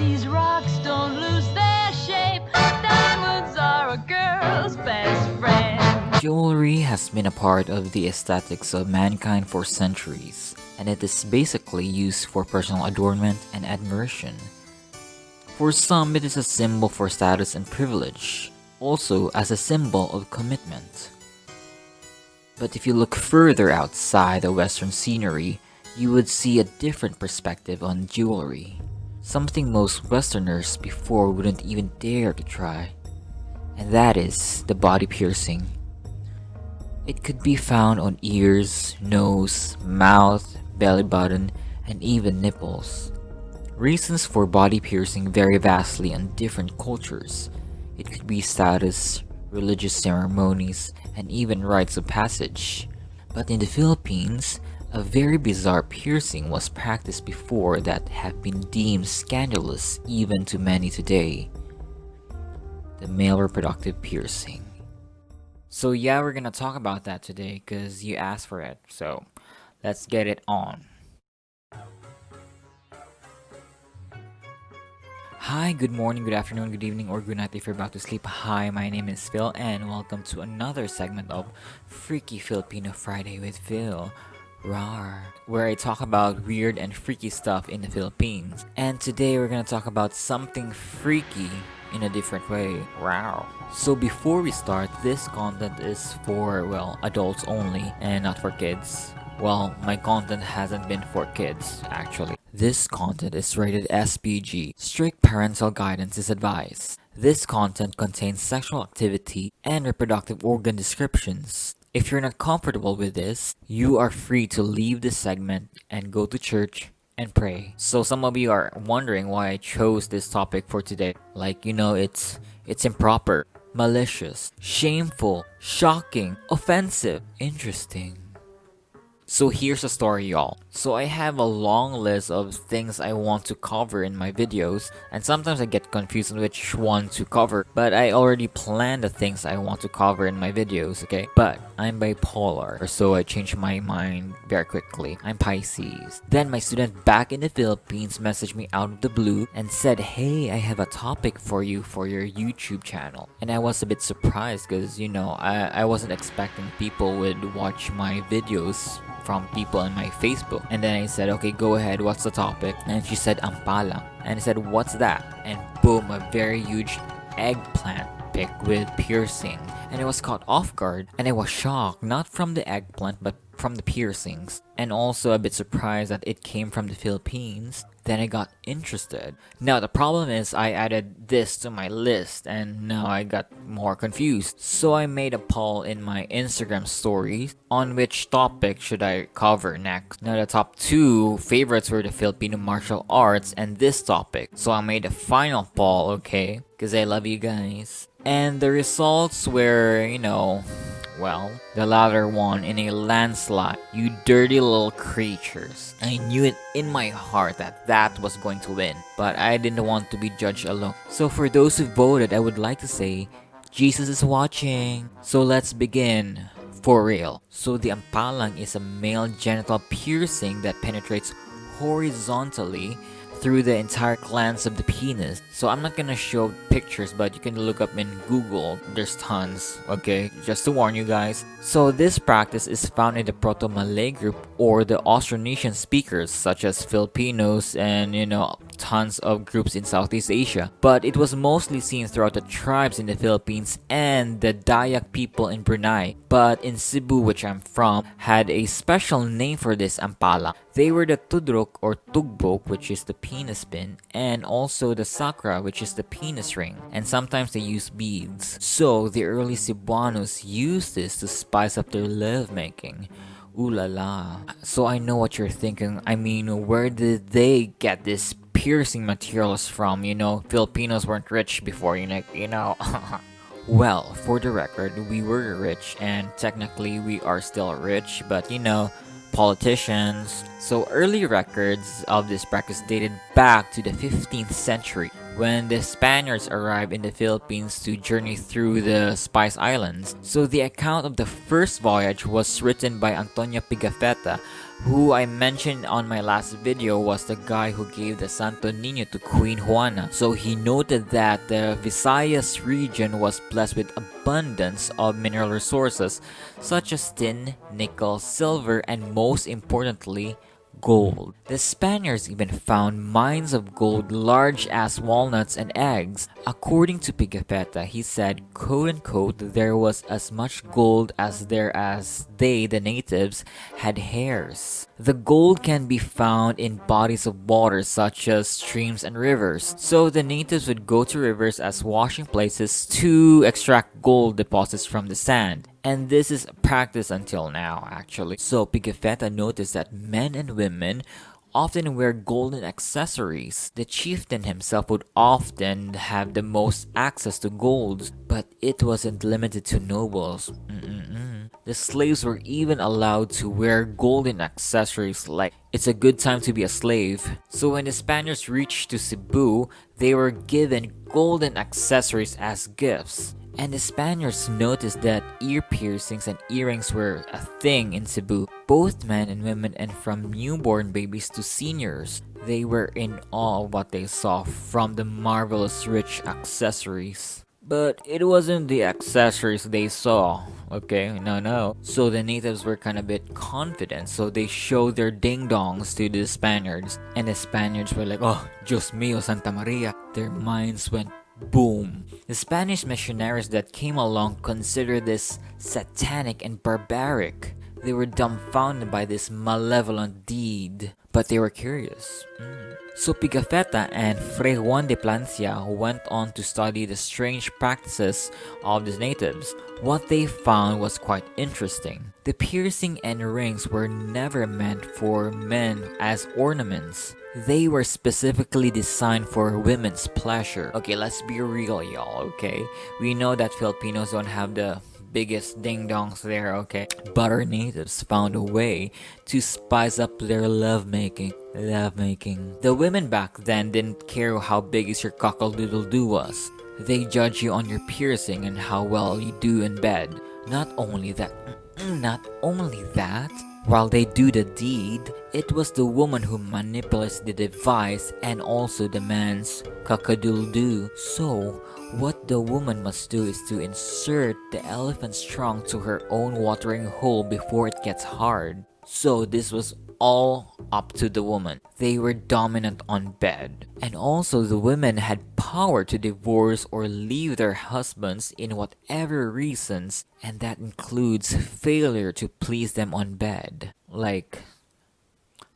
These rocks don't lose their shape. Diamonds are a girl's best friend. Jewelry has been a part of the aesthetics of mankind for centuries, and it is basically used for personal adornment and admiration. For some, it is a symbol for status and privilege, also as a symbol of commitment. But if you look further outside the Western scenery, you would see a different perspective on jewelry. Something most Westerners before wouldn't even dare to try. And that is the body piercing. It could be found on ears, nose, mouth, belly button, and even nipples. Reasons for body piercing vary vastly in different cultures. It could be status, religious ceremonies, and even rites of passage. But in the Philippines, a very bizarre piercing was practiced before that have been deemed scandalous even to many today. The male reproductive piercing. So yeah, we're gonna talk about that today because you asked for it. So let's get it on. Hi, good morning, good afternoon, good evening, or good night if you're about to sleep. Hi, my name is Phil, and welcome to another segment of Freaky Filipino Friday with Phil. Rar, where I talk about weird and freaky stuff in the Philippines. And today we're gonna talk about something freaky in a different way. Wow. So before we start, this content is for, well, adults only and not for kids. Well, my content hasn't been for kids, actually. This content is rated SPG. Strict parental guidance is advised. This content contains sexual activity and reproductive organ descriptions. If you're not comfortable with this, you are free to leave this segment and go to church and pray. So some of you are wondering why I chose this topic for today. Like, it's improper, malicious, shameful, shocking, offensive, interesting. So here's the story, y'all. So I have a long list of things I want to cover in my videos, and sometimes I get confused on which one to cover, but I already planned the things I want to cover in my videos, okay? But I'm bipolar, so I change my mind very quickly. I'm Pisces. Then my student back in the Philippines messaged me out of the blue and said, hey, I have a topic for you for your YouTube channel. And I was a bit surprised because, I wasn't expecting people would watch my videos from people on my Facebook. And then I said, okay, go ahead, what's the topic? And she said, ampalang. And I said, what's that? And boom, a very huge eggplant pic with piercing. And I was caught off guard. And I was shocked, not from the eggplant, but from the piercings. And also a bit surprised that it came from the Philippines. Then I got interested. Now the problem is I added this to my list and now I got more confused. So I made a poll in my Instagram stories on which topic should I cover next. Now the top two favorites were the Filipino martial arts and this topic. So I made a final poll, okay? Because I love you guys. And the results were, well, the latter won in a landslide. You dirty little creatures. I knew it in my heart that was going to win, but I didn't want to be judged alone. So for those who voted, I would like to say, Jesus is watching. So let's begin. For real. So the ampalang is a male genital piercing that penetrates horizontally through the entire glans of the penis. So I'm not gonna show pictures, but you can look up in Google. There's tons, okay? Just to warn you guys. So this practice is found in the Proto-Malay group or the Austronesian speakers such as Filipinos and, tons of groups in Southeast Asia. But it was mostly seen throughout the tribes in the Philippines and the Dayak people in Brunei. But in Cebu, which I'm from, had a special name for this ampala. They were the Tugruk or Tugbok, which is the penis pin, and also the Sakra, which is the penis ring. And sometimes they use beads. So the early Cebuanos used this to spice up their lovemaking. Ooh la la. So I know what you're thinking. I mean, where did they get this piercing materials from? Filipinos weren't rich before, Well, for the record, we were rich and technically we are still rich, but politicians. So early records of this practice dated back to the 15th century when the Spaniards arrived in the Philippines to journey through the Spice Islands. So the account of the first voyage was written by Antonio Pigafetta, who I mentioned on my last video was the guy who gave the Santo Niño to Queen Juana. So he noted that the Visayas region was blessed with abundance of mineral resources such as tin, nickel, silver, and most importantly, gold. The Spaniards even found mines of gold large as walnuts and eggs. According to Pigafetta, he said, quote unquote, there was as much gold as they, the natives, had hairs. The gold can be found in bodies of water such as streams and rivers. So the natives would go to rivers as washing places to extract gold deposits from the sand. And this is practiced until now, actually. So Pigafetta noticed that men and women often wear golden accessories. The chieftain himself would often have the most access to gold, but it wasn't limited to nobles. The slaves were even allowed to wear golden accessories, like it's a good time to be a slave. So when the Spaniards reached to Cebu, they were given golden accessories as gifts. And the Spaniards noticed that ear piercings and earrings were a thing in Cebu, both men and women, and from newborn babies to seniors. They were in awe of what they saw from the marvelous rich accessories. But it wasn't the accessories they saw, okay? No. So the natives were kind of a bit confident, so they showed their ding-dongs to the Spaniards. And the Spaniards were like, oh, Dios mío, Santa Maria. Their minds went boom. The Spanish missionaries that came along considered this satanic and barbaric. They were dumbfounded by this malevolent deed, but they were curious. So Pigafetta and Fray Juan de Plancia went on to study the strange practices of the natives. What they found was quite interesting. The piercing and rings were never meant for men as ornaments. They were specifically designed for women's pleasure. Okay, let's be real, y'all, okay? We know that Filipinos don't have the biggest ding-dongs there, okay? But our natives found a way to spice up their lovemaking. The women back then didn't care how big is your cockle-doodle-doo was. They judge you on your piercing and how well you do in bed. Not only that, while they do the deed, it was the woman who manipulates the device and also the man's cock-a-doodle-doo. So, what the woman must do is to insert the elephant's trunk to her own watering hole before it gets hard. So this was all up to the woman. They were dominant on bed. And also the women had power to divorce or leave their husbands in whatever reasons, and that includes failure to please them on bed. Like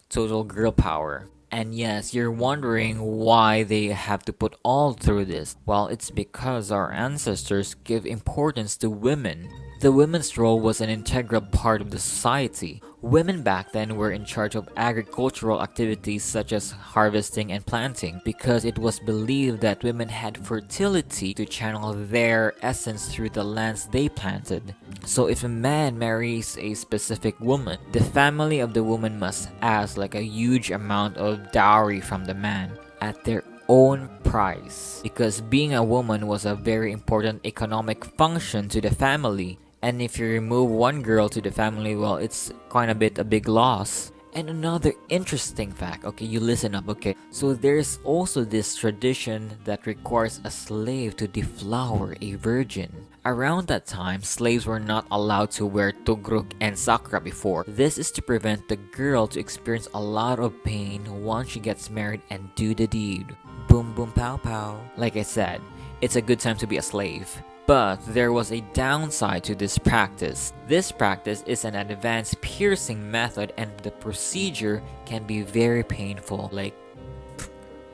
total girl power. And yes, you're wondering why they have to put all through this. Well, it's because our ancestors give importance to women. The women's role was an integral part of the society. Women back then were in charge of agricultural activities such as harvesting and planting because it was believed that women had fertility to channel their essence through the lands they planted. So if a man marries a specific woman, the family of the woman must ask like a huge amount of dowry from the man at their own price because being a woman was a very important economic function to the family. And if you remove one girl to the family, well, it's kind of a big loss. And another interesting fact, okay, you listen up, okay? So there's also this tradition that requires a slave to deflower a virgin. Around that time, slaves were not allowed to wear Tugruk and Sakra before. This is to prevent the girl to experience a lot of pain once she gets married and do the deed. Boom boom pow pow. Like I said, it's a good time to be a slave. But there was a downside to this practice. This practice is an advanced piercing method and the procedure can be very painful. Like,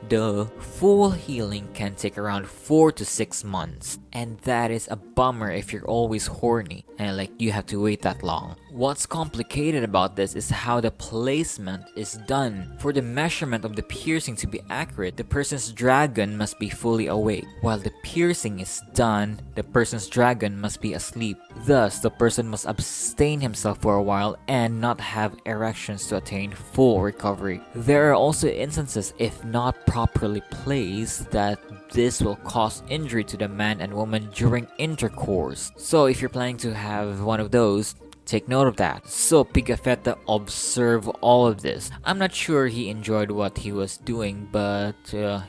Duh. Full healing can take around 4 to 6 months, and that is a bummer if you're always horny and like you have to wait that long. What's complicated about this is how the placement is done. For the measurement of the piercing to be accurate, the person's dragon must be fully awake. While the piercing is done, the person's dragon must be asleep. Thus, the person must abstain himself for a while and not have erections to attain full recovery. There are also instances, if not properly placed, that this will cause injury to the man and woman during intercourse. So if you're planning to have one of those, take note of that. So Pigafetta observed all of this. I'm not sure he enjoyed what he was doing, but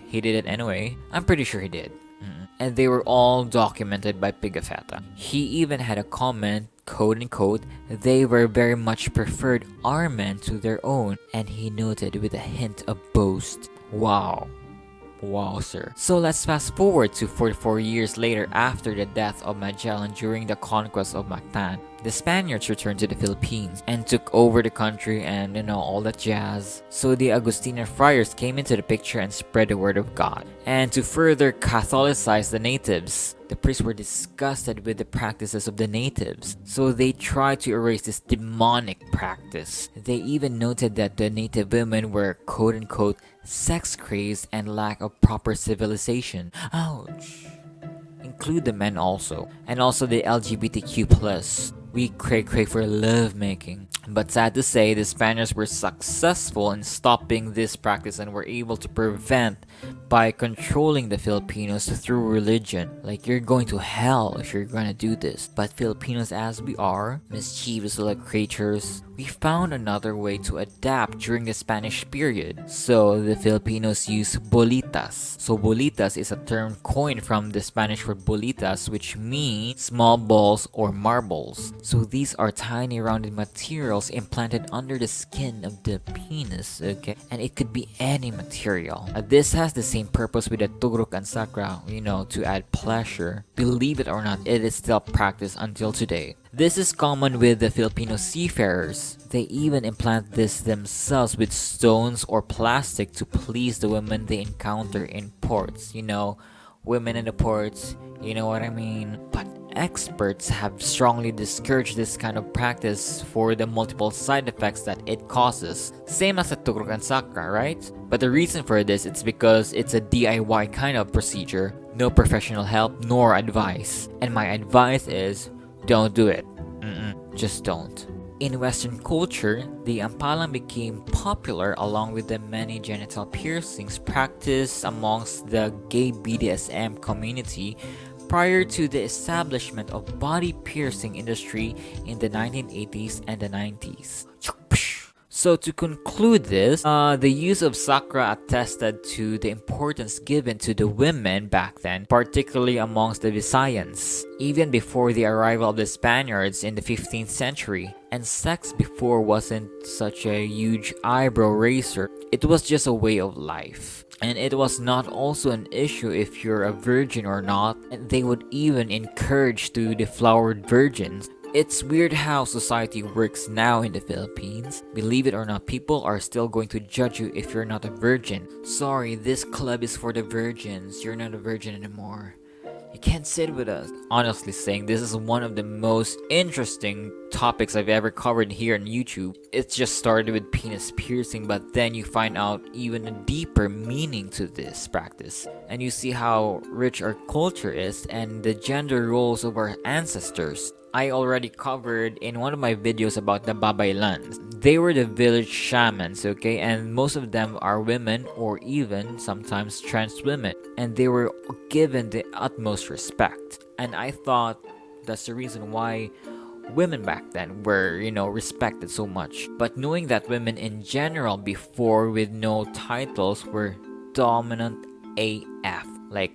he did it anyway. I'm pretty sure he did. And they were all documented by Pigafetta. He even had a comment, quote unquote, they were very much preferred our men to their own, and he noted with a hint of boast. Wow. Wow, sir. So let's fast forward to 44 years later after the death of Magellan during the conquest of Mactan. The Spaniards returned to the Philippines and took over the country and all that jazz. So the Augustinian friars came into the picture and spread the word of God. And to further Catholicize the natives, the priests were disgusted with the practices of the natives. So they tried to erase this demonic practice. They even noted that the native women were quote unquote sex crazed and lack of proper civilization. Ouch. Include the men also. And also the LGBTQ+. We cray for lovemaking. But sad to say, the Spaniards were successful in stopping this practice and were able to prevent by controlling the Filipinos through religion. Like, you're going to hell if you're gonna do this. But Filipinos as we are, mischievous little creatures, we found another way to adapt during the Spanish period. So the Filipinos use bolitas. So bolitas is a term coined from the Spanish word bolitas, which means small balls or marbles. So these are tiny rounded materials implanted under the skin of the penis, okay? And it could be any material. This has the same purpose with the Tugruk and Sakra, to add pleasure. Believe it or not, it is still practiced until today. This is common with the Filipino seafarers. They even implant this themselves with stones or plastic to please the women they encounter in ports. Women in the ports, you know what I mean? But experts have strongly discouraged this kind of practice for the multiple side effects that it causes. Same as the Tugruk and Sakra, right? But the reason for this is because it's a DIY kind of procedure. No professional help nor advice. And my advice is, don't do it. Just don't. In Western culture, the ampalang became popular along with the many genital piercings practiced amongst the gay BDSM community prior to the establishment of body piercing industry in the 1980s and the 90s. So to conclude this, the use of Sakra attested to the importance given to the women back then, particularly amongst the Visayans, even before the arrival of the Spaniards in the 15th century. And sex before wasn't such a huge eyebrow raiser, it was just a way of life. And it was not also an issue if you're a virgin or not, and they would even encourage to deflowered virgins. It's weird how society works now in the Philippines. Believe it or not, people are still going to judge you if you're not a virgin. Sorry, this club is for the virgins. You're not a virgin anymore. You can't sit with us. Honestly saying, this is one of the most interesting topics I've ever covered here on YouTube. It just started with penis piercing, but then you find out even a deeper meaning to this practice. And you see how rich our culture is and the gender roles of our ancestors. I already covered in one of my videos about the babaylans. They were the village shamans, okay? And most of them are women or even sometimes trans women. And they were given the utmost respect. And I thought that's the reason why women back then were, respected so much. But knowing that women in general before with no titles were dominant AF. Like,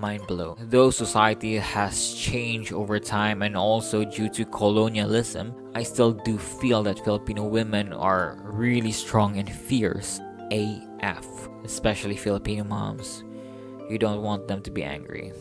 mind blow. Though society has changed over time and also due to colonialism, I still do feel that Filipino women are really strong and fierce AF, especially Filipino moms. You don't want them to be angry.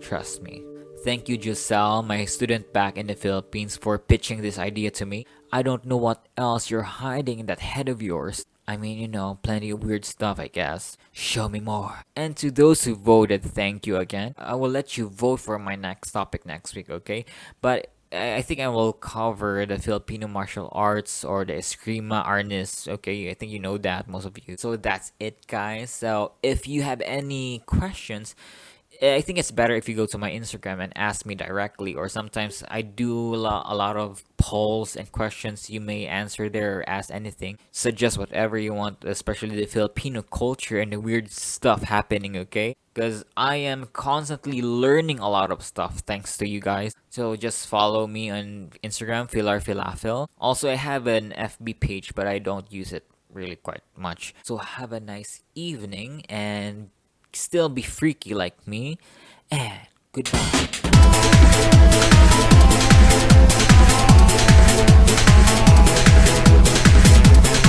Trust me. Thank you, Giselle, my student back in the Philippines, for pitching this idea to me. I don't know what else you're hiding in that head of yours. I mean, plenty of weird stuff, I guess. Show me more. And to those who voted, thank you again. I will let you vote for my next topic next week, okay? But I think I will cover the Filipino martial arts or the Eskrima arnis, okay? I think you know that, most of you. So that's it, guys. So if you have any questions, I think it's better if you go to my Instagram and ask me directly, or sometimes I do a lot of polls and questions. You may answer there or ask anything. Suggest whatever you want, especially the Filipino culture and the weird stuff happening, okay? Because I am constantly learning a lot of stuff thanks to you guys. So just follow me on Instagram, Filar Filafil. Also, I have an FB page, but I don't use it really quite much. So have a nice evening and still be freaky like me, and goodbye.